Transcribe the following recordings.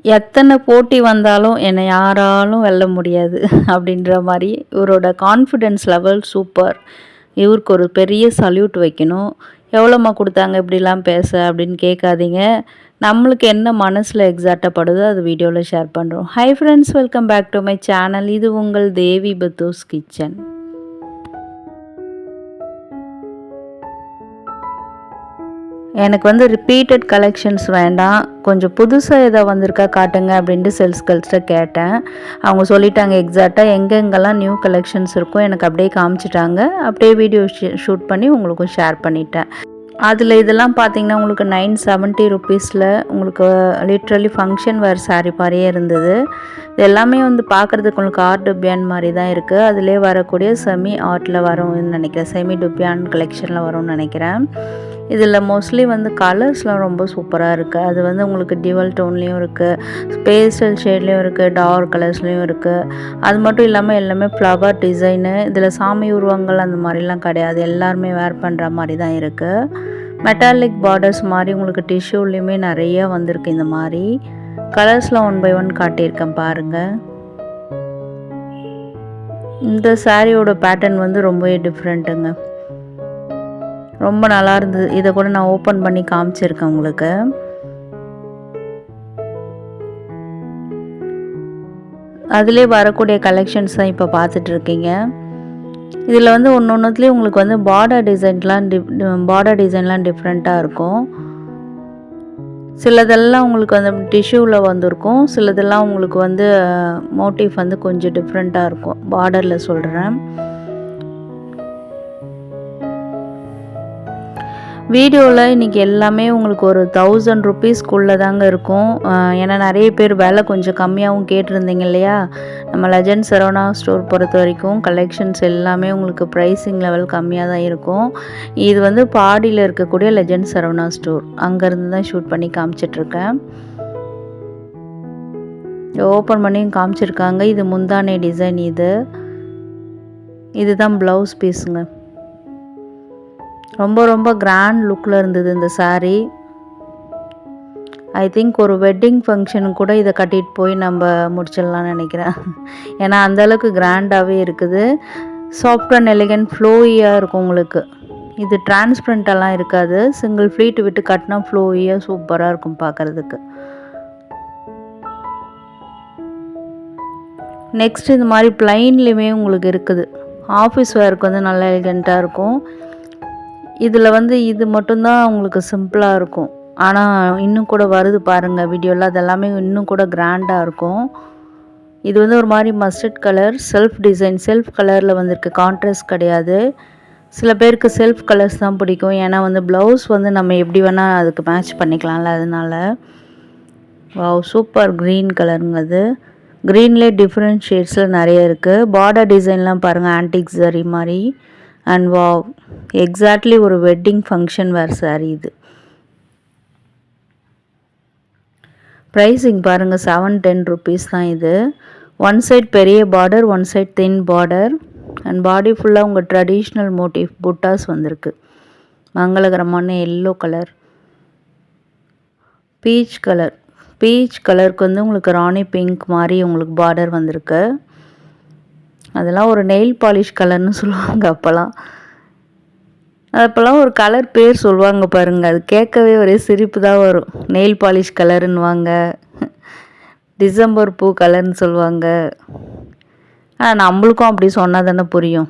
எத்தனை போட்டி வந்தாலும் என்னை யாராலும் வெல்ல முடியாது அப்படின்ற மாரி இவரோட கான்ஃபிடென்ஸ் லெவல் சூப்பர். இவருக்கு ஒரு பெரிய சல்யூட் வைக்கணும். எவ்வளோம்மா குடுத்தாங்க இப்படிலாம் பேச அப்படின்னு கேட்காதீங்க. நம்மளுக்கு என்ன மனசில் எக்ஸாக்ட்டா படுதோ அது வீடியோவில் ஷேர் பண்ணுறோம். Hi friends, welcome back to my channel. இது உங்கள் தேவி பத்தூஸ் கிச்சன். எனக்கு வந்து ரிப்பீட்டட் கலெக்ஷன்ஸ் வேண்டாம், கொஞ்சம் புதுசாக ஏதோ வந்திருக்கா காட்டுங்க அப்படின்ட்டு சேல்ஸ் கேர்ள்ஸ்ட்ட கேட்டேன். அவங்க சொல்லிட்டாங்க எக்ஸாக்டாக எங்கெங்கெல்லாம் நியூ கலெக்ஷன்ஸ் இருக்கோ எனக்கு அப்படியே காமிச்சிட்டாங்க. அப்படியே வீடியோ ஷூட் பண்ணி உங்களுக்கும் ஷேர் பண்ணிட்டேன். அதில் இதெல்லாம் பார்த்தீங்கன்னா உங்களுக்கு 970 ருப்பீஸில் உங்களுக்கு லிட்ரலி ஃபங்க்ஷன் வேர் சாரீ மாதிரியே இருந்தது. இது எல்லாமே வந்து பார்க்குறதுக்கு உங்களுக்கு ஆர்ட் டுபியான் மாதிரி தான் இருக்குது. அதிலே வரக்கூடிய செமி ஆர்ட்டில் வரும்னு நினைக்கிறேன், செமி டுபியான் கலெக்ஷனில் வரும்னு நினைக்கிறேன். இதில் மோஸ்ட்லி வந்து கலர்ஸ்லாம் ரொம்ப சூப்பராக இருக்குது. அது வந்து உங்களுக்கு டிவல் டோன்லேயும் இருக்குது, பேஸ்டல் ஷேட்லேயும் இருக்குது, டார்க் கலர்ஸ்லேயும் இருக்குது. அது மட்டும் இல்லாமல் எல்லாமே ஃப்ளவர் டிசைனு. இதில் சாமி உருவங்கள் அந்த மாதிரிலாம் கிடையாது, எல்லாருமே வேர் பண்ணுற மாதிரி தான் இருக்குது. மெட்டாலிக் பார்டர்ஸ் மாதிரி உங்களுக்கு டிஷ்யூலேயுமே நிறைய வந்திருக்கு. இந்த மாதிரி கலர்ஸில் 1 by 1 காட்டியிருக்கேன் பாருங்கள். இந்த சாரியோட பேட்டர்ன் வந்து ரொம்பவே டிஃப்ரெண்ட்டுங்க, ரொம்ப நல்லா இருந்தது. இதை கூட நான் ஓப்பன் பண்ணி காமிச்சிருக்கேன் உங்களுக்கு. அதிலே வரக்கூடிய கலெக்ஷன்ஸ் தான் இப்போ பார்த்துட்ருக்கீங்க. இதில் வந்து ஒன்றுத்துலேயும் உங்களுக்கு வந்து பார்டர் டிசைன்லாம் டிஃப்ரெண்ட்டாக இருக்கும். சிலதெல்லாம் உங்களுக்கு வந்து டிஷ்யூவில் வந்திருக்கும், சிலதெல்லாம் உங்களுக்கு வந்து மோட்டிவ் வந்து கொஞ்சம் டிஃப்ரெண்ட்டாக இருக்கும். பார்டரில் சொல்கிறேன். வீடியோவில் இன்றைக்கி எல்லாமே உங்களுக்கு ஒரு 1000 ருப்பீஸ்க்குள்ளே தாங்க இருக்கும். ஏன்னா நிறைய பேர் விலை கொஞ்சம் கம்மியாகவும் கேட்டிருந்தீங்க இல்லையா. நம்ம லெஜண்ட் சரவணா ஸ்டோர் பொறுத்த வரைக்கும் கலெக்ஷன்ஸ் எல்லாமே உங்களுக்கு ப்ரைஸிங் லெவல் கம்மியாக தான் இருக்கும். இது வந்து பாடியில் இருக்கக்கூடிய லெஜண்ட் சரவணா ஸ்டோர், அங்கேருந்து தான் ஷூட் பண்ணி காமிச்சிட்ருக்கேன். ஓப்பன் பண்ணியும் காமிச்சிருக்காங்க. இது முந்தானே டிசைன். இதுதான் ப்ளவுஸ் பீஸுங்க. ரொம்ப ரொம்ப கிராண்ட் லுக்கில் இருந்தது இந்த சாரீ. ஐ திங்க் ஒரு வெட்டிங் ஃபங்க்ஷனுக்கு கூட இதை கட்டிட்டு போய் நம்ம முடிச்சிடலான்னு நினைக்கிறேன். ஏன்னா அந்தளவுக்கு கிராண்டாகவே இருக்குது. சாஃப்ட் அண்ட் எலிகன்ட் ஃப்ளோயியாக இருக்கும் உங்களுக்கு. இது டிரான்ஸ்பரண்ட்டெல்லாம் இருக்காது, சிங்கிள் ஃப்ளீட் விட்டு கட்டினா ஃப்ளோயியாக சூப்பராக இருக்கும் பார்க்குறதுக்கு. நெக்ஸ்ட் இந்த மாதிரி பிளைன்லேயுமே உங்களுக்கு இருக்குது. ஆஃபீஸ் வேருக்கு வந்து நல்லா எலிகண்ட்டாக இருக்கும். இதில் வந்து இது மட்டும்தான் உங்களுக்கு சிம்பிளாக இருக்கும், ஆனால் இன்னும் கூட வருது பாருங்கள் வீடியோவில். அதெல்லாமே இன்னும் கூட கிராண்டாக இருக்கும். இது வந்து ஒரு மாதிரி mustard colour self design, self கலரில் வந்திருக்கு, கான்ட்ராஸ்ட் கிடையாது. சில பேருக்கு செல்ஃப் கலர்ஸ் தான் பிடிக்கும், ஏன்னா வந்து ப்ளவுஸ் வந்து நம்ம எப்படி வேணால் அதுக்கு மேட்ச் பண்ணிக்கலாம்ல, அதனால. வாவ், சூப்பர் க்ரீன் கலருங்க. அது க்ரீன்லேயே டிஃப்ரெண்ட் ஷேட்ஸில் நிறைய இருக்குது. பார்டர் டிசைன்லாம் பாருங்கள், ஆன்டிக் சரி மாதிரி. அண்ட் வாவ், எக்ஸாக்ட்லி ஒரு வெட்டிங் ஃபங்க்ஷன் வேர் சாரீ இது. ப்ரைஸிங் பாருங்கள், 710 ருப்பீஸ் தான் இது. ஒன் சைட் பெரிய border, one side thin border. And body ஃபுல்லாக உங்கள் ட்ரெடிஷ்னல் மோட்டிவ் புட்டாஸ் வந்திருக்கு. மங்களகரமான எல்லோ கலர், பீச் கலருக்கு வந்து உங்களுக்கு ராணி பிங்க் மாதிரி உங்களுக்கு பார்டர் வந்திருக்கு. அதெல்லாம் ஒரு நெயில் பாலிஷ் கலர்னு சொல்லுவாங்க அப்போல்லாம். அப்போல்லாம் ஒரு கலர் பேர் சொல்லுவாங்க பாருங்கள், அது கேட்கவே ஒரே சிரிப்பு தான் வரும். நெயில் பாலிஷ் கலருன்னுவாங்க, டிசம்பர் பூ கலர்னு சொல்லுவாங்க. நம்மளுக்கும் அப்படி சொன்னால் தானே புரியும்.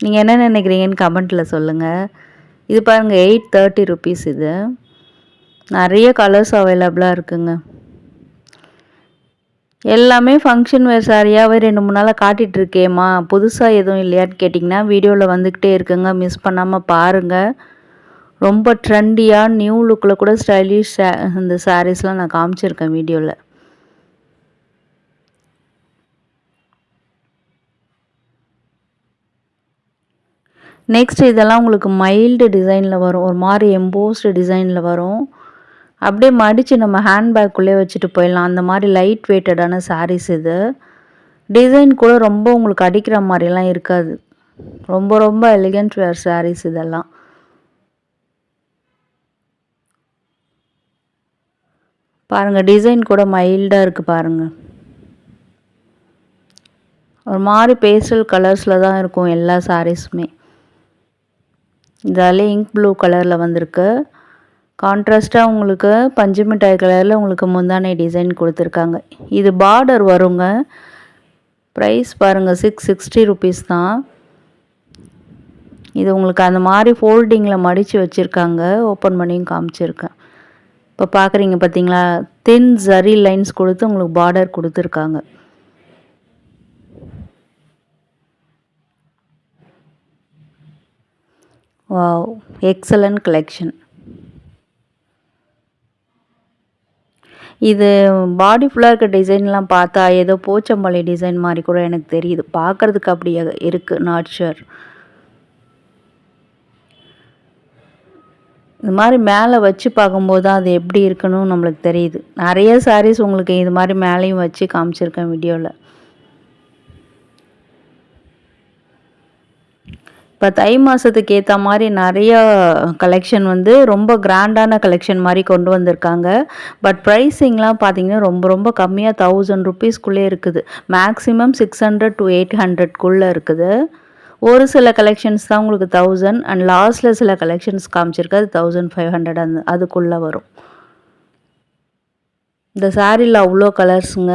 நீங்கள் என்ன நினைக்கிறீங்கன்னு கமெண்ட்டில் சொல்லுங்கள். இது பாருங்கள், 830 ருப்பீஸ். இது நிறைய கலர்ஸ் அவைலபிளாக இருக்குங்க. எல்லாமே ஃபங்க்ஷன் வேர் சாரியாகவே 2-3 நாளாக காட்டிகிட்ருக்கேம்மா, புதுசாக எதுவும் இல்லையான்னு கேட்டிங்கன்னா வீடியோவில் வந்துக்கிட்டே இருக்குங்க, மிஸ் பண்ணாமல் பாருங்கள். ரொம்ப ட்ரெண்டியாக நியூ லுக்கில் கூட ஸ்டைலிஷ் இந்த சாரீஸ்லாம் நான் காமிச்சிருக்கேன் வீடியோவில். நெக்ஸ்ட் இதெல்லாம் உங்களுக்கு மைல்டு டிசைனில் வரும், ஒரு மாதிரி எம்போஸ்டு டிசைனில் வரும். அப்படியே மடித்து நம்ம ஹேண்ட்பேக்குள்ளே வச்சுட்டு போயிடலாம், அந்த மாதிரி லைட் வெயிட்டடான சாரீஸ் இது. டிசைன் கூட ரொம்ப உங்களுக்கு அடிக்கிற மாதிரிலாம் இருக்காது, ரொம்ப ரொம்ப எலிகண்ட் வேர் சாரீஸ் இதெல்லாம். பாருங்கள், டிசைன் கூட மைல்டாக இருக்குது பாருங்கள். ஒரு மாதிரி பேஸ்டல் கலர்ஸில் தான் இருக்கும் எல்லா சாரீஸுமே. இதாலே இங்க் ப்ளூ கலரில் வந்திருக்கு. கான்ட்ராஸ்ட்டாக உங்களுக்கு பஞ்சு மிட்டாய் கலரில் உங்களுக்கு முந்தானை டிசைன் கொடுத்துருக்காங்க. இது பார்டர் வருங்க. ப்ரைஸ் பாருங்கள், 660 ருபீஸ் தான். இது உங்களுக்கு அந்த மாதிரி ஃபோல்டிங்கில் மடித்து வச்சுருக்காங்க. ஓப்பன் பண்ணியும் காமிச்சிருக்கேன். இப்போ பார்க்குறீங்க பார்த்தீங்களா, தின் ஜரி லைன்ஸ் கொடுத்து உங்களுக்கு பார்டர் கொடுத்துருக்காங்க. Wow, excellent collection. இது பாடி ஃபுல்லாக இருக்க டிசைன்லாம் பார்த்தா ஏதோ போச்சம்பள்ளி டிசைன் மாதிரி கூட எனக்கு தெரியுது. பார்க்குறதுக்கு அப்படி இருக்குது, நாட் ஷுர். இது மாதிரி மேலே வச்சு பார்க்கும்போது தான் அது எப்படி இருக்குன்னு நம்மளுக்கு தெரியுது. நிறைய சாரீஸ் உங்களுக்கு இது மாதிரி மேலேயும் வச்சு காமிச்சிருக்கேன் வீடியோவில். இப்போ தை மாதத்துக்கு ஏற்ற மாதிரி நிறையா கலெக்ஷன் வந்து ரொம்ப கிராண்டான கலெக்ஷன் மாதிரி கொண்டு வந்திருக்காங்க. பட் ப்ரைஸிங்லாம் பார்த்திங்கன்னா ரொம்ப ரொம்ப கம்மியாக 1000 ருபீஸ்க்குள்ளே இருக்குது. மேக்ஸிமம் 600 to 800க்குள்ளே இருக்குது. ஒரு சில கலெக்ஷன்ஸ் தான் உங்களுக்கு 1000 அண்ட் லாஸ்ட்டில் சில கலெக்ஷன்ஸ் காமிச்சிருக்கு, அது 1500 அதுக்குள்ளே வரும். இந்த சாரியில் அவ்வளோ கலர்ஸுங்க.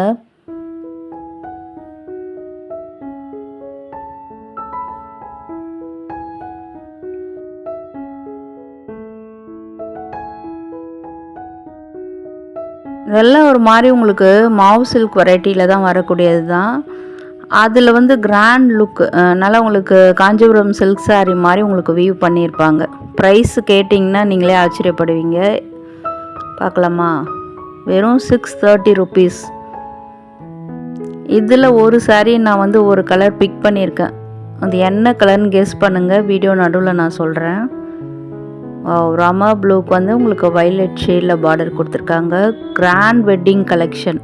இதெல்லாம் ஒரு மாதிரி உங்களுக்கு மாவு சில்க் வெரைட்டியில் தான் வரக்கூடியது தான். அதில் வந்து கிராண்ட் லுக் நல்லா உங்களுக்கு காஞ்சிபுரம் சில்க் சாரீ மாதிரி உங்களுக்கு வியூ பண்ணியிருப்பாங்க. ப்ரைஸ் கேட்டிங்கன்னா நீங்களே ஆச்சரியப்படுவீங்க. பார்க்கலாமா, வெறும் 630 ருபீஸ். இதில் ஒரு சாரீ நான் வந்து ஒரு கலர் பிக் பண்ணியிருக்கேன். அது என்ன கலர்னு கெஸ் பண்ணுங்கள், வீடியோ நடுவில் நான் சொல்கிறேன். ராமா ப்ளூக்கு வந்து உங்களுக்கு வைலட் ஷேடில் பார்டர் கொடுத்துருக்காங்க. Grand wedding collection,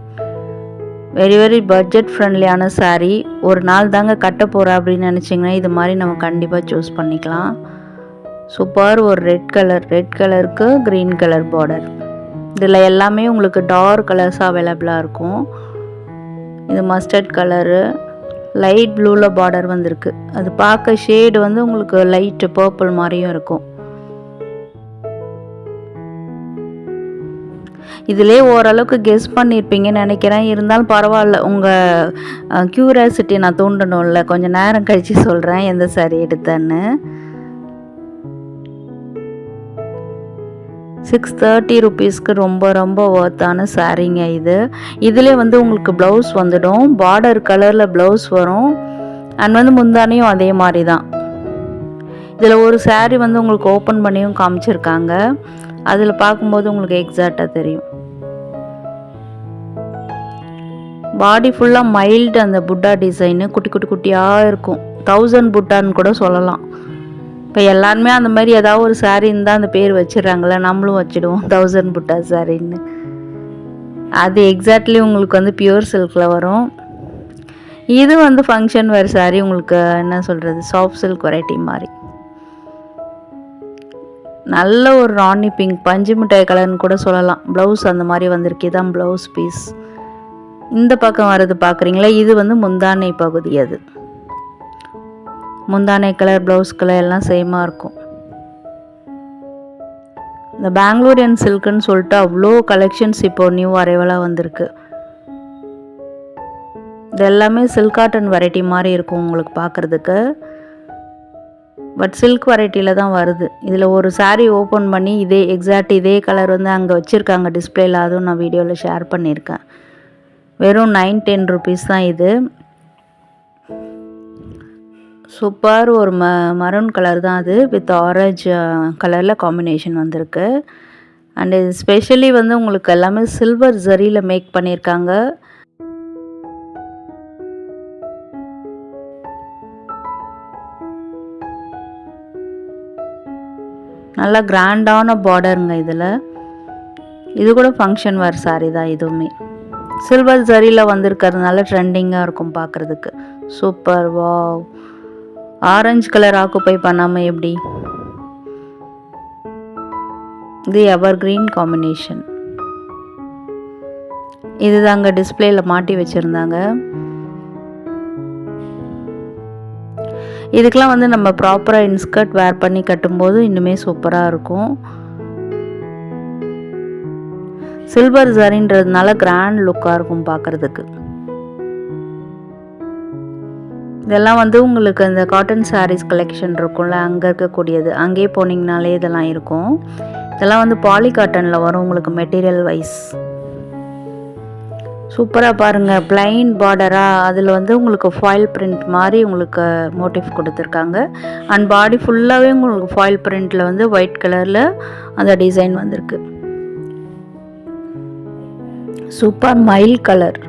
very very budget ஃப்ரெண்ட்லியான சாரீ. ஒரு நாள் தாங்க கட்ட போகிறேன் அப்படின்னு நினச்சிங்கன்னா இது மாதிரி நம்ம கண்டிப்பாக சூஸ் பண்ணிக்கலாம். சூப்பர். ஒரு ரெட் கலருக்கு க்ரீன் கலர் பார்டர். இதில் எல்லாமே உங்களுக்கு டார்க் கலர்ஸாக அவைலபிளாக இருக்கும். இது மஸ்டர்ட் கலரு, லைட் ப்ளூவில் பார்டர் வந்திருக்கு. அது பார்க்க ஷேடு வந்து உங்களுக்கு லைட்டு பர்பிள் மாதிரியும் இருக்கும். இதிலே ஓரளவுக்கு கெஸ் பண்ணியிருப்பீங்கன்னு நினைக்கிறேன். இருந்தாலும் பரவாயில்ல, உங்கள் க்யூரியாசிட்டி நான் தூண்டணும்ல, கொஞ்சம் நேரம் கழித்து சொல்கிறேன் எந்த சாரி எடுத்தேன்னு. 630 ருபீஸ்க்கு ரொம்ப ரொம்ப ஒர்த்தான சாரீங்க இது. இதிலே வந்து உங்களுக்கு ப்ளவுஸ் வந்துடும், பார்டர் கலரில் ப்ளவுஸ் வரும். அண்ட் வந்து முந்தானையும் அதே மாதிரி தான். இதில் ஒரு சாரீ வந்து உங்களுக்கு ஓப்பன் பண்ணியும் காமிச்சிருக்காங்க. அதில் பார்க்கும்போது உங்களுக்கு எக்ஸாக்டாக தெரியும். பாடி ஃபுல்லாக மைல்டு அந்த புட்டா டிசைனு குட்டி குட்டி குட்டியாக இருக்கும். 1000 புட்டான்னு கூட சொல்லலாம். இப்போ எல்லாருமே அந்த மாதிரி ஏதாவது ஒரு சாரீ இருந்தால் அந்த பேர் வச்சிடறாங்களே, நம்மளும் வச்சுடுவோம் 1000 புட்டா சாரின்னு. அது எக்ஸாக்ட்லி உங்களுக்கு வந்து பியூர் சில்கில் வரும். இது வந்து ஃபங்க்ஷன் வேறு சாரீ, உங்களுக்கு என்ன சொல்கிறது, சாஃப்ட் சில்க் வெரைட்டி மாதிரி. நல்ல ஒரு ராணி பிங்க் பஞ்சு மிட்டாய் கலர்னு கூட சொல்லலாம். ப்ளவுஸ் அந்த மாதிரி வந்திருக்கு. இதான் ப்ளவுஸ் பீஸ். இந்த பக்கம் வர்றது பார்க்குறீங்களா, இது வந்து முந்தானை பகுதி. அது முந்தானை கலர், ப்ளவுஸ் கலர் எல்லாம் சேமாக இருக்கும். இந்த பெங்களூரியன் சில்க்குன்னு சொல்லிட்டு அவ்வளோ கலெக்ஷன்ஸ் இப்போ நியூ அரைவலாக வந்திருக்கு. இது எல்லாமே சில்க் காட்டன் வெரைட்டி மாதிரி இருக்கும் உங்களுக்கு பார்க்குறதுக்கு. பட் சில்க் வெரைட்டியில் தான் வருது. இதில் ஒரு சாரீ ஓப்பன் பண்ணி இதே கலர் வந்து அங்கே வச்சுருக்காங்க டிஸ்பிளேயில். அதுவும் நான் வீடியோவில் ஷேர் பண்ணியிருக்கேன். வெறும் 910 ருபீஸ் தான் இது. சூப்பர். ஒரு மரூன் கலர் தான் அது, வித் ஆரஞ்சு கலரில் காம்பினேஷன் வந்திருக்கு. அண்ட் இது ஸ்பெஷலி வந்து உங்களுக்கு எல்லாமே சில்வர் ஜரியில் மேக் பண்ணியிருக்காங்க. நல்லா கிராண்டான பார்டருங்க இதில். இது கூட ஃபங்க்ஷன் வேர் சாரீ தான். இதுவுமே சில்வர் ஜரியில் வந்திருக்கிறதுனால ட்ரெண்டிங்காக இருக்கும் பார்க்குறதுக்கு. Super. Wow, orange colour occupy பண்ணாமல் எப்படி. இது எவர் கிரீன் காம்பினேஷன். இதுதாங்க டிஸ்பிளேல மாட்டி வச்சுருந்தாங்க. இதுக்கெலாம் வந்து நம்ம ப்ராப்பராக இன்ஸ்கர்ட் வேர் பண்ணி கட்டும்போது இன்னுமே சூப்பராக இருக்கும். சில்வர் சரின்றதுனால கிராண்ட் லுக்காக இருக்கும் பார்க்குறதுக்கு. இதெல்லாம் வந்து உங்களுக்கு இந்த காட்டன் சாரீஸ் கலெக்ஷன் இருக்கும்ல, அங்கே இருக்கக்கூடியது. அங்கேயே போனீங்கனாலே இதெல்லாம் இருக்கும். இதெல்லாம் வந்து பாலி காட்டனில் வரும் உங்களுக்கு மெட்டீரியல் வைஸ். சூப்பராக பாருங்கள், பிளைன் பார்டராக அதில் வந்து உங்களுக்கு ஃபாயில் பிரிண்ட் மாதிரி உங்களுக்கு மோட்டிவ் கொடுத்துருக்காங்க. அண்ட் பாடி ஃபுல்லாகவே உங்களுக்கு ஃபாயில் பிரிண்டில் வந்து ஒயிட் கலரில் அந்த டிசைன் வந்திருக்கு. Super mile colour.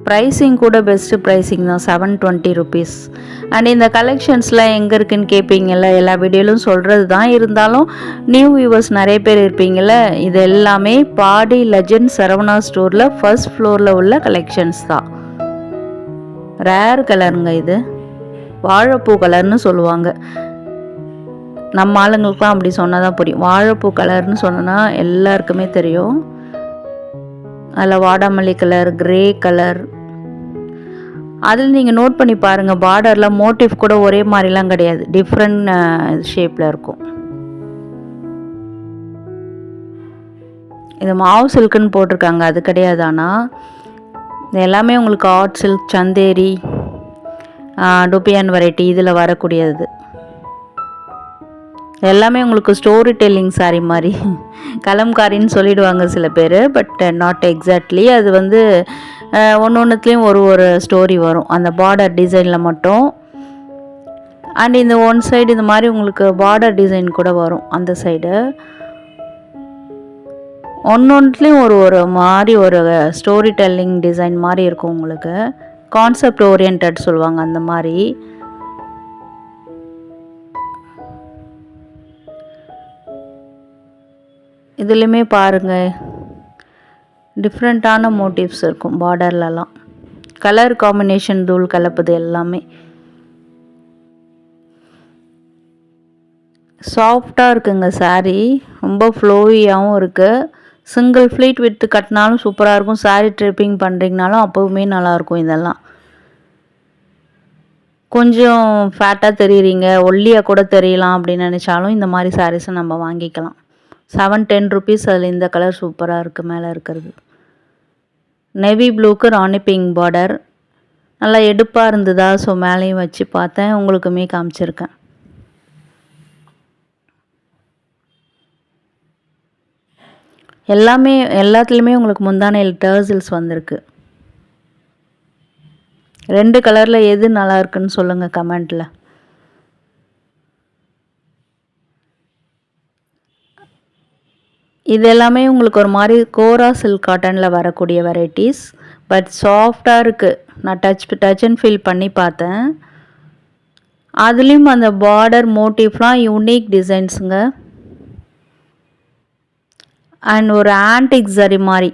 ப்ரைஸிங் கூட பெஸ்ட்டு ப்ரைஸிங் தான், 720 ருபீஸ். அண்ட் இந்த கலெக்ஷன்ஸ்லாம் எங்கே இருக்குதுன்னு கேட்பீங்கள்ல, எல்லா வீடியோலும் சொல்கிறது தான். இருந்தாலும் நியூ வியூவர்ஸ் நிறைய பேர் இருப்பீங்கள்ல, இது எல்லாமே பாடி லெஜண்ட் சரவணா ஸ்டோரில் ஃபர்ஸ்ட் ஃப்ளோரில் உள்ள கலெக்ஷன்ஸ் தான். ரேர் கலருங்க இது, வாழைப்பூ கலர்னு சொல்லுவாங்க. நம்ம ஆளுங்களுக்குலாம் அப்படி சொன்னால் தான் புரியும். வாழைப்பூ கலர்னு சொன்னால் எல்லாருக்குமே தெரியும். அதில் வாடாமல்லி கலர், கிரே கலர். அதில் நீங்கள் நோட் பண்ணி பாருங்கள், பார்டரில் மோட்டிவ் கூட ஒரே மாதிரிலாம் கிடையாது, டிஃப்ரெண்ட் ஷேப்பில் இருக்கும். இது மாவு சில்க்குன்னு போட்டிருக்காங்க, அது கிடையாது. ஆனால் இது எல்லாமே உங்களுக்கு art silk, Chanderi, dupion variety இதில் வரக்கூடியது. எல்லாமே உங்களுக்கு ஸ்டோரி டெல்லிங் சாரி மாதிரி, கலம்காரின்னு சொல்லிடுவாங்க சில பேர், பட் நாட் எக்ஸாக்ட்லி. அது வந்து ஒன்றுத்துலேயும் ஒரு ஸ்டோரி வரும் அந்த பார்டர் டிசைனில் மட்டும். அண்ட் இந்த ஒன் சைடு இந்த மாதிரி உங்களுக்கு பார்டர் டிசைன் கூட வரும் அந்த சைடு. ஒன்றுத்துலேயும் ஒரு மாதிரி ஒரு ஸ்டோரி டெல்லிங் டிசைன் மாதிரி இருக்கும் உங்களுக்கு. கான்செப்ட் ஓரியன்ட் சொல்லுவாங்க அந்த மாதிரி. இதுலேயுமே பாருங்கள் டிஃப்ரெண்ட்டான மோட்டிவ்ஸ் இருக்கும் பார்டர்லலாம். கலர் காம்பினேஷன் தூள் கலப்புது எல்லாமே. சாஃப்டாக இருக்குங்க சாரீ, ரொம்ப ஃப்ளோவியாகவும் இருக்குது. சிங்கிள் ஃப்ளீட் விட்டு கட்டினாலும் சூப்பராக இருக்கும். சாரீ ட்ரிப்பிங் பண்ணுறீங்கனாலும் அப்போவுமே நல்லாயிருக்கும். இதெல்லாம் கொஞ்சம் ஃபேட்டாக தெரியுறீங்க, ஒல்லியாக கூட தெரியலாம் அப்படின்னு நினச்சாலும் இந்த மாதிரி சாரீஸை நம்ம வாங்கிக்கலாம். 710 ருபீஸ். அதில் இந்த கலர் சூப்பராக இருக்குது. மேலே இருக்கிறது நேவி ப்ளூக்கு ராணி பிங்க் பார்டர், நல்லா எடுப்பாக இருந்ததா, ஸோ மேலேயும் வச்சு பார்த்தேன், உங்களுக்குமே காமிச்சிருக்கேன். எல்லாத்துலேயுமே உங்களுக்கு முந்தானையில் டர்சில்ஸ் வந்திருக்கு. 2 கலரில் எது நல்லா இருக்குன்னு சொல்லுங்கள் கமெண்ட்டில். இது எல்லாமே உங்களுக்கு ஒரு மாதிரி கோரா சில்க் காட்டனில் வரக்கூடிய வெரைட்டிஸ், பட் சாஃப்டாக இருக்குது. நான் டச் அண்ட் ஃபீல் பண்ணி பார்த்தேன். அதுலேயும் அந்த பார்டர் மோட்டிவ்லாம் யூனிக் டிசைன்ஸுங்க. அண்ட் ஒரு ஆன்டிக் ஜரி மாதிரி,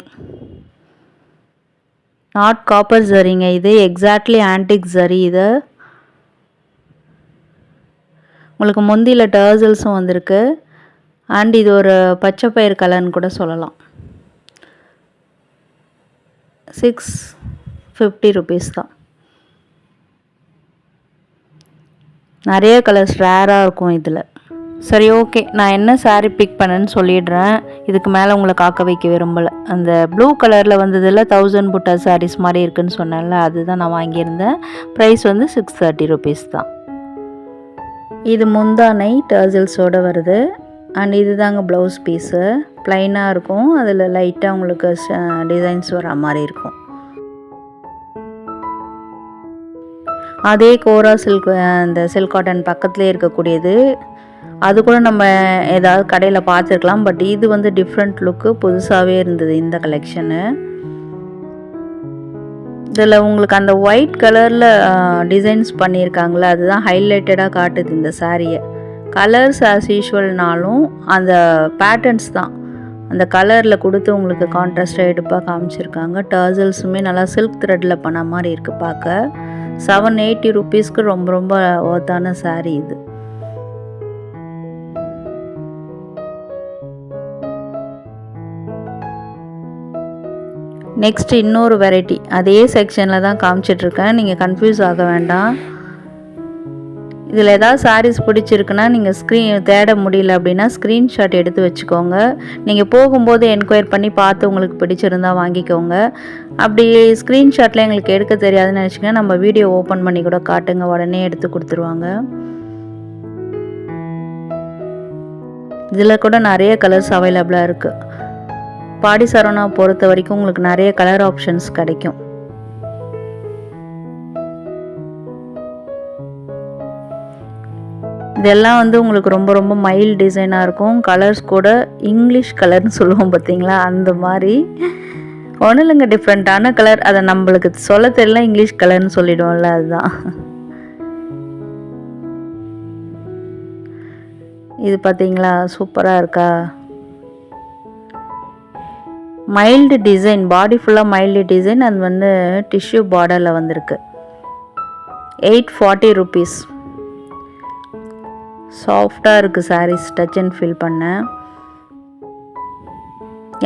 நாட் காப்பர் ஜரிங்க, இது எக்ஸாக்ட்லி ஆன்டிக் ஜரி. இது உங்களுக்கு முந்தியில் டர்சல்ஸும் வந்திருக்கு. அண்ட் இது ஒரு பச்சை பயிர் கலர்னு கூட சொல்லலாம். 650 ருபீஸ் தான். நிறைய கலர்ஸ் ரேராக இருக்கும் இதில். சரி, ஓகே, நான் என்ன சாரீ பிக் பண்ணேன்னு சொல்லிடுறேன். இதுக்கு மேலே உங்களை காக்க வைக்க விரும்பலை. அந்த ப்ளூ கலரில் வந்ததில் 1000 புட்டா சாரீஸ் மாதிரி இருக்குதுன்னு சொன்னேன்ல, அதுதான் நான் வாங்கியிருந்தேன். ப்ரைஸ் வந்து 630 ருபீஸ் தான். இது முந்தானை டர்சல்ஸோடு வருது. அண்ட் இது தாங்க ப்ளவுஸ் பீஸு, ப்ளைனாக இருக்கும். அதில் லைட்டாக உங்களுக்கு டிசைன்ஸ் வர மாதிரி இருக்கும். அதே கோரா சில்க், அந்த சில்க் காட்டன் பக்கத்துலேயே இருக்கக்கூடியது. அது கூட நம்ம ஏதாவது கடையில் பார்த்துருக்கலாம், பட் இது வந்து டிஃப்ரெண்ட் லுக்கு, புதுசாகவே இருந்தது இந்த கலெக்ஷனு. இதில் உங்களுக்கு அந்த ஒயிட் கலரில் டிசைன்ஸ் பண்ணியிருக்காங்களே, அதுதான் ஹைலைட்டடாக காட்டுது இந்த சாரியை. கலர்ஸ் ஆஸ் யூஷுவல்னாலும் அந்த பேட்டர்ன்ஸ் தான் அந்த கலரில் கொடுத்து உங்களுக்கு கான்ட்ராஸ்டாக எடுப்பாக காமிச்சிருக்காங்க. டர்சல்ஸுமே நல்லா சில்க் த்ரெட்டில் பண்ண மாதிரி இருக்குது பார்க்க. 780 ருபீஸ்க்கு ரொம்ப ரொம்ப ஒர்த்தான சாரீ இது. நெக்ஸ்ட் இன்னொரு வெரைட்டி அதே செக்ஷனில் தான் காமிச்சிட்ருக்கேன், நீங்கள் கன்ஃபியூஸ் ஆக வேண்டாம். இதில் ஏதாவது சாரீஸ் பிடிச்சிருக்குன்னா நீங்கள் தேட முடியல அப்படின்னா ஸ்க்ரீன்ஷாட் எடுத்து வச்சுக்கோங்க. நீங்கள் போகும்போது என்கொயர் பண்ணி பார்த்து உங்களுக்கு பிடிச்சிருந்தா வாங்கிக்கோங்க. அப்படி ஸ்க்ரீன்ஷாட்டில் எங்களுக்கு எடுக்க தெரியாதுன்னு நினச்சிங்கன்னா நம்ம வீடியோ ஓப்பன் பண்ணி கூட காட்டுங்க, உடனே எடுத்து கொடுத்துருவாங்க. இதில் கூட நிறைய கலர்ஸ் அவைலபிளாக இருக்குது. பாடி சரவணா பொறுத்த வரைக்கும் உங்களுக்கு நிறைய கலர் ஆப்ஷன்ஸ் கிடைக்கும். இதெல்லாம் வந்து உங்களுக்கு ரொம்ப ரொம்ப மைல்டு டிசைனாக இருக்கும். கலர்ஸ் கூட இங்கிலீஷ் கலர்னு சொல்லுவோம் பார்த்தீங்களா, அந்த மாதிரி ஒன்றும் இல்லைங்க, டிஃப்ரெண்ட்டான கலர். அதை நம்மளுக்கு சொல்ல தெரியல, இங்கிலீஷ் கலர்னு சொல்லிடுவோம்ல, அதுதான். இது பார்த்தீங்களா, சூப்பராக இருக்கா? மைல்டு டிசைன், பாடி ஃபுல்லாக மைல்டு டிசைன். அது வந்து டிஷ்யூ பார்டரில் வந்திருக்கு. 840 rupees. சாஃப்டாக இருக்குது சாரீஸ், டச் அண்ட் ஃபீல் பண்ண.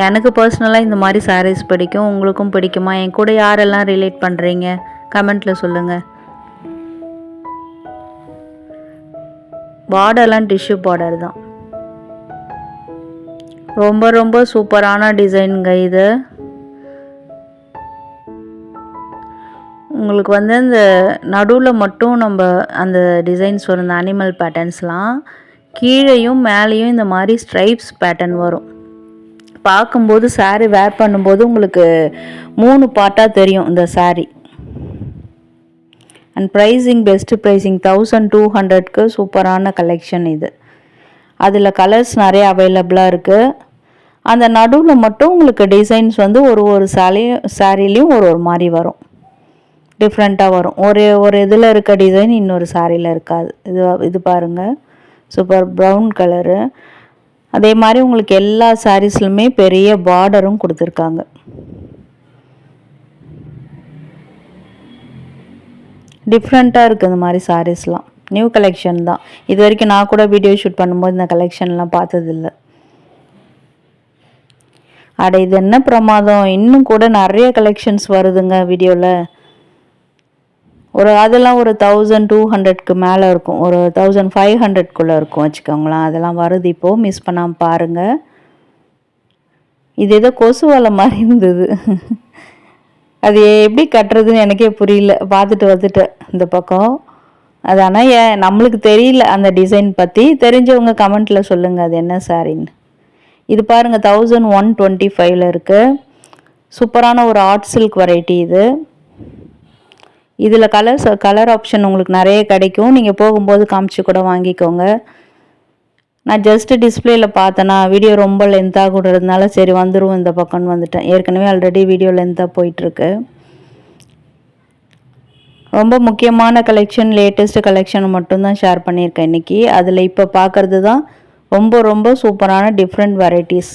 எனக்கு பர்சனலாக இந்த மாதிரி சாரீஸ் பிடிக்கும். உங்களுக்கும் பிடிக்குமா? என் கூட யாரெல்லாம் ரிலேட் பண்ணுறீங்க கமெண்ட்டில் சொல்லுங்கள். பார்டர்லாம் டிஷ்யூ பார்டர் தான். ரொம்ப ரொம்ப சூப்பரான டிசைனுங்க இது. உங்களுக்கு வந்து இந்த நடுவில் மட்டும் நம்ம அந்த டிசைன்ஸ் வரும், இந்த அனிமல் பேட்டர்ன்ஸ்லாம். கீழேயும் மேலேயும் இந்த மாதிரி ஸ்ட்ரைப்ஸ் பேட்டர்ன் வரும். பார்க்கும்போது சாரீ வேர் பண்ணும்போது உங்களுக்கு 3 பார்ட்டாக தெரியும் இந்த sari. And pricing, best pricing 1200க்கு சூப்பரான கலெக்ஷன் இது. அதில் கலர்ஸ் நிறைய அவைலபிளாக இருக்குது. அந்த நடுவில் மட்டும் உங்களுக்கு டிசைன்ஸ் வந்து ஒரு சாரீலையும் ஒரு மாதிரி வரும், டிஃப்ரெண்ட்டாக வரும். ஒரு இதில் இருக்க டிசைன் இன்னொரு சாரியில் இருக்காது. இது பாருங்கள், சூப்பர் ப்ரௌன் கலரு. அதே மாதிரி உங்களுக்கு எல்லா சாரீஸ்லையுமே பெரிய பார்டரும் கொடுத்துருக்காங்க. டிஃப்ரெண்ட்டாக இருக்குது இந்த மாதிரி சாரீஸ்லாம். நியூ கலெக்ஷன் தான். இது வரைக்கும் நான் கூட வீடியோ ஷூட் பண்ணும்போது இந்த கலெக்ஷன்லாம் பார்த்ததில்ல. அட இது என்ன பிரமாதம், இன்னும் கூட நிறைய கலெக்ஷன்ஸ் வருதுங்க வீடியோவில். அதெல்லாம் ஒரு 1200க்கு மேலே இருக்கும், ஒரு 1500க்குள்ளே இருக்கும் வச்சுக்கோங்களேன். அதெல்லாம் வருது இப்போது, மிஸ் பண்ணாமல் பாருங்கள். இது ஏதோ கொசு வலை மாதிரி இருந்தது. அது எப்படி கட்டுறதுன்னு எனக்கே புரியல, பார்த்துட்டு வந்துட்டேன் இந்த பக்கம். அது ஆனால் நம்மளுக்கு தெரியல அந்த டிசைன் பற்றி. தெரிஞ்சவங்க கமெண்ட்டில் சொல்லுங்கள் அது என்ன சாரின்னு. இது பாருங்கள் 1125 இருக்குது. சூப்பரான ஒரு ஆர்ட் சில்க் வெரைட்டி இது. இதில் கலர் ஆப்ஷன் உங்களுக்கு நிறைய கிடைக்கும். நீங்கள் போகும்போது காமிச்சு கூட வாங்கிக்கோங்க. நான் ஜஸ்ட்டு டிஸ்பிளேயில் பார்த்தேன்னா வீடியோ ரொம்ப லென்த்தாக கூடறதுனால சரி வந்துடும் இந்த பக்கம்னு வந்துட்டேன். ஏற்கனவே ஆல்ரெடி வீடியோ லென்த்தாக போயிட்டுருக்கு. ரொம்ப முக்கியமான கலெக்ஷன், லேட்டஸ்ட் கலெக்ஷன் மட்டும்தான் ஷேர் பண்ணியிருக்கேன் இன்றைக்கி. அதில் இப்போ பார்க்குறது தான் ரொம்ப ரொம்ப சூப்பரான டிஃப்ரெண்ட் வெரைட்டிஸ்.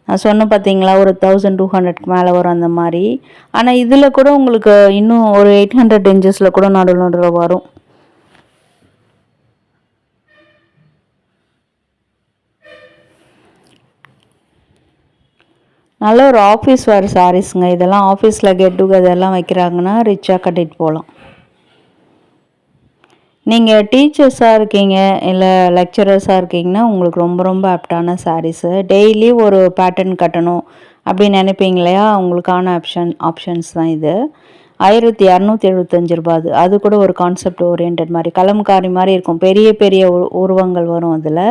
நான் சொன்னேன் பார்த்தீங்களா, ஒரு 1200க்கு மேலே வரும் அந்த மாதிரி. ஆனால் இதில் கூட உங்களுக்கு இன்னும் ஒரு 800 இன்ச்சஸில் கூட நடுவில் வரும். நல்ல ஒரு ஆஃபீஸ் வேர் சாரீஸுங்க இதெல்லாம். ஆஃபீஸில் கெட் டுகெதர்லாம் வைக்கிறாங்கன்னா ரிச்சாக கட்டிட்டு போகலாம். நீங்கள் டீச்சர்ஸாக இருக்கீங்க இல்லை லெக்சரர்ஸாக இருக்கீங்கன்னா உங்களுக்கு ரொம்ப ரொம்ப ஆப்டான சாரீஸு. டெய்லி ஒரு பேட்டர்ன் கட்டணும் அப்படின்னு நினைப்பீங்க இல்லையா, உங்களுக்கான ஆப்ஷன்ஸ் தான் இது. 1275 ரூபா. அது கூட ஒரு கான்செப்ட் ஓரியன்ட் மாதிரி கலம்காரி மாதிரி இருக்கும், பெரிய பெரிய உருவங்கள் வரும் அதில்.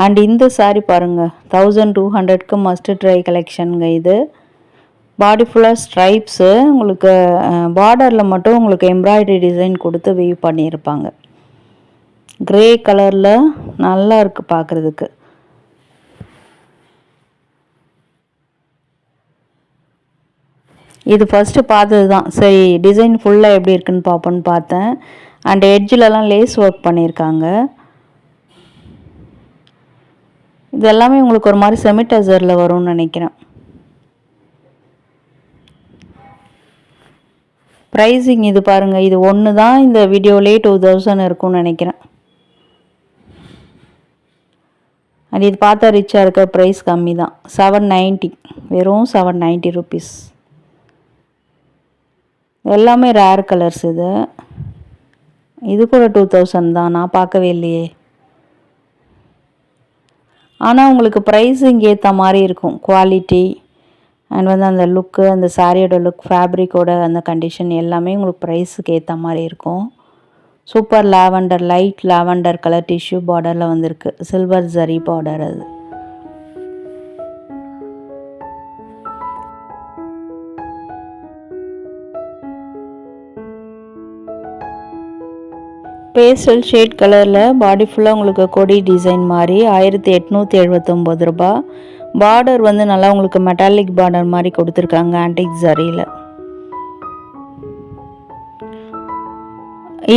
அண்ட் இந்த சாரீ பாருங்கள் 1200க்கு மஸ்ட் ட்ரை கலெக்ஷனுங்க இது. பாடி ஃபுல்லாக ஸ்ட்ரைப்ஸு, உங்களுக்கு பார்டரில் மட்டும் உங்களுக்கு எம்ப்ராய்டரி டிசைன் கொடுத்து வீவ் பண்ணியிருப்பாங்க. கிரே கலரில் நல்லா இருக்குது பார்க்குறதுக்கு. இது ஃபஸ்ட்டு பார்த்தது தான், சரி டிசைன் ஃபுல்லாக எப்படி இருக்குன்னு பார்ப்போன்னு பார்த்தேன். அண்ட் எட்ஜிலலாம் லேஸ் ஒர்க் பண்ணியிருக்காங்க. இது எல்லாமே உங்களுக்கு ஒரு மாதிரி செமிடசரில் வரும்னு நினைக்கிறேன். ப்ரைஸிங் இது பாருங்கள், இது ஒன்று தான் இந்த வீடியோவிலே 2000 இருக்கும்னு நினைக்கிறேன். அண்ட் இது பார்த்தா ரிச்சாக இருக்க, ப்ரைஸ் கம்மி தான், 790, வெறும் 790 rupees. எல்லாமே ரேர் கலர்ஸ் இது. இது கூட 2000 தான், நான் பார்க்கவே இல்லையே. ஆனால் உங்களுக்கு ப்ரைஸிங் ஏற்ற மாதிரி இருக்கும், குவாலிட்டி அண்ட் வந்து அந்த லுக்கு, அந்த சாரியோட லுக், ஃபேப்ரிக்கோட அந்த கண்டிஷன் எல்லாமே உங்களுக்கு ப்ரைஸுக்கு ஏற்ற மாதிரி இருக்கும். Super lavender, light lavender colour tissue பார்டரில் வந்திருக்கு, சில்வர் ஜரி பார்டர் அது. பேஸ்டல் ஷேட் கலரில் பாடி ஃபுல்லாக உங்களுக்கு கொடி டிசைன் மாதிரி 1879 ரூபா. பார்டர் வந்து நல்லா உங்களுக்கு மெட்டாலிக் பார்டர் மாதிரி கொடுத்துருக்காங்க ஆன்டிக் ஜரியில்.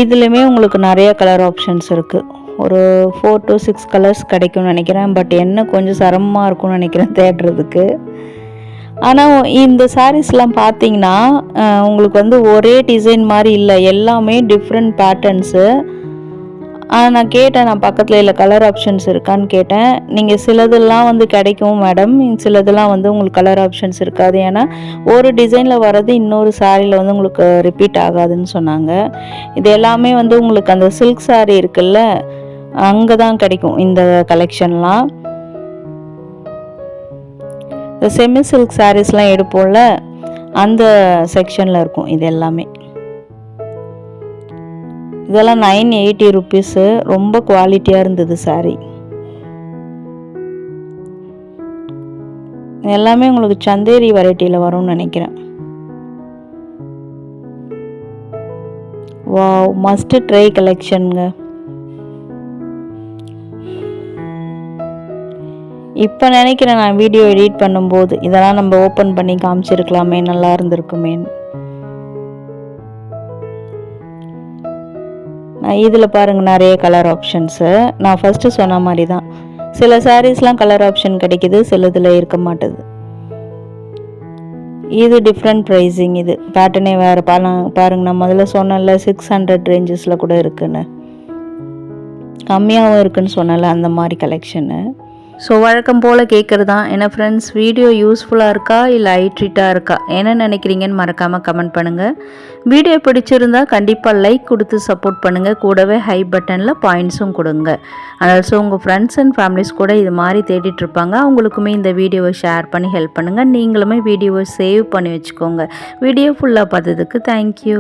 இதுலேயுமே உங்களுக்கு நிறைய கலர் ஆப்ஷன்ஸ் இருக்குது. ஒரு 4 to 6 கலர்ஸ் கிடைக்கும்னு நினைக்கிறேன். பட் என்ன கொஞ்சம் சிரமமாக இருக்கும்னு நினைக்கிறேன் தேடுறதுக்கு. ஆனால் இந்த சாரீஸ்லாம் பார்த்தீங்கன்னா உங்களுக்கு வந்து ஒரே டிசைன் மாதிரி இல்லை, எல்லாமே டிஃப்ரெண்ட் பேட்டர்ன்ஸு. நான் கேட்டேன், நான் பக்கத்தில் இல்லை கலர் ஆப்ஷன்ஸ் இருக்கான்னு கேட்டேன். நீங்கள் சிலதெல்லாம் வந்து கிடைக்கும் மேடம், சிலதெல்லாம் வந்து உங்களுக்கு கலர் ஆப்ஷன்ஸ் இருக்காது. ஏன்னா ஒரு டிசைனில் வர்றது இன்னொரு சாரியில் வந்து உங்களுக்கு ரிப்பீட் ஆகாதுன்னு சொன்னாங்க. இது எல்லாமே வந்து உங்களுக்கு அந்த சில்க் சாரீ இருக்குல்ல, அங்கே தான் கிடைக்கும் இந்த கலெக்ஷன்லாம். இந்த செமி சில்க் சாரீஸ்லாம் எடுப்போம்ல, அந்த செக்ஷனில் இருக்கும் இது எல்லாமே. இதெல்லாம் 980 ருபீஸு. ரொம்ப குவாலிட்டியாக இருந்தது சாரீ. எல்லாமே உங்களுக்கு சந்தேரி வெரைட்டியில் வரும்னு நினைக்கிறேன். வாவ், மஸ்ட் ட்ரை கலெக்ஷனுங்க. இப்போ நினைக்கிறேன் நான் வீடியோ எடிட் பண்ணும்போது இதெல்லாம் நம்ம ஓப்பன் பண்ணி காமிச்சிருக்கலாமே, நல்லா இருந்திருக்குமே. இதில் பாருங்கள் நிறைய கலர் ஆப்ஷன்ஸு. நான் ஃபஸ்ட்டு சொன்ன மாதிரி தான், சில சாரீஸ்லாம் கலர் ஆப்ஷன் கிடைக்கிது, சில இதில் இருக்க மாட்டுது. இது டிஃப்ரெண்ட் ப்ரைஸிங், இது பேட்டர்னே வேறு. பாருங்க, நான் முதல்ல சொன்னல 600 ரேஞ்சஸில் கூட இருக்குன்னு, கம்மியாகவும் இருக்குன்னு சொன்னல, அந்த மாதிரி கலெக்ஷனு. ஸோ வழக்கம் போல் கேட்குறது தான் என்ன ஃப்ரெண்ட்ஸ், வீடியோ யூஸ்ஃபுல்லாக இருக்கா இல்லை ஐ ட்ரீட்டாக இருக்கா, என்ன நினைக்கிறீங்கன்னு மறக்காமல் கமெண்ட் பண்ணுங்கள். வீடியோ பிடிச்சிருந்தா கண்டிப்பாக லைக் கொடுத்து சப்போர்ட் பண்ணுங்கள். கூடவே ஹை பட்டனில் பாயிண்ட்ஸும் கொடுங்க. ஆல்சோ உங்கள் ஃப்ரெண்ட்ஸ் அண்ட் ஃபேமிலிஸ் கூட இது மாதிரி தேடிட்டுருப்பாங்க, அவங்களுக்குமே இந்த வீடியோவை ஷேர் பண்ணி ஹெல்ப் பண்ணுங்கள். நீங்களுமே வீடியோவை சேவ் பண்ணி வச்சுக்கோங்க. வீடியோ ஃபுல்லாக பார்த்ததுக்கு தேங்க்யூ.